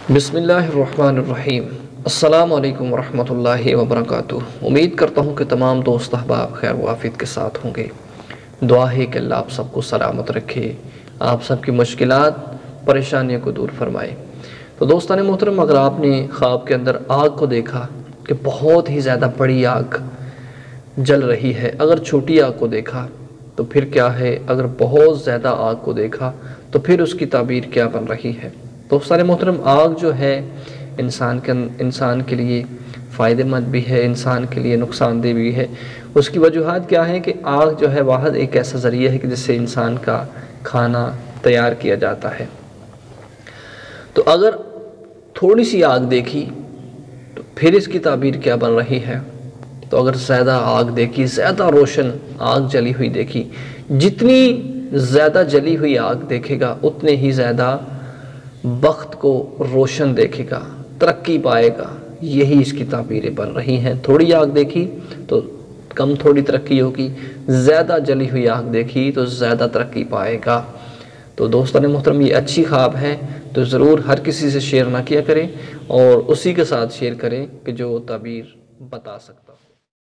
بسم اللہ الرحمن الرحیم۔ السلام علیکم ورحمۃ اللہ وبرکاتہ۔ امید کرتا ہوں کہ تمام دوست احباب خیر و عافیت کے ساتھ ہوں گے۔ دعا ہے کہ اللہ آپ سب کو سلامت رکھے، آپ سب کی مشکلات پریشانیوں کو دور فرمائے۔ تو دوستان محترم، اگر آپ نے خواب کے اندر آگ کو دیکھا کہ بہت ہی زیادہ بڑی آگ جل رہی ہے، اگر چھوٹی آگ کو دیکھا تو پھر کیا ہے، اگر بہت زیادہ آگ کو دیکھا تو پھر اس کی تعبیر کیا بن رہی ہے۔ دوستان محترم، آگ جو ہے انسان کے لیے فائدہ مند بھی ہے، انسان کے لیے نقصان دہ بھی ہے۔ اس کی وجوہات کیا ہیں کہ آگ جو ہے واحد ایک ایسا ذریعہ ہے کہ جس سے انسان کا کھانا تیار کیا جاتا ہے۔ تو اگر تھوڑی سی آگ دیکھی تو پھر اس کی تعبیر کیا بن رہی ہے۔ تو اگر زیادہ آگ دیکھی، زیادہ روشن آگ جلی ہوئی دیکھی، جتنی زیادہ جلی ہوئی آگ دیکھے گا اتنے ہی زیادہ وقت کو روشن دیکھے گا، ترقی پائے گا۔ یہی اس کی تعبیریں بن رہی ہیں۔ تھوڑی آگ دیکھی تو کم تھوڑی ترقی ہوگی، زیادہ جلی ہوئی آگ دیکھی تو زیادہ ترقی پائے گا۔ تو دوستان محترم، یہ اچھی خواب ہے تو ضرور ہر کسی سے شیئر نہ کیا کریں، اور اسی کے ساتھ شیئر کریں کہ جو تعبیر بتا سکتا ہوں۔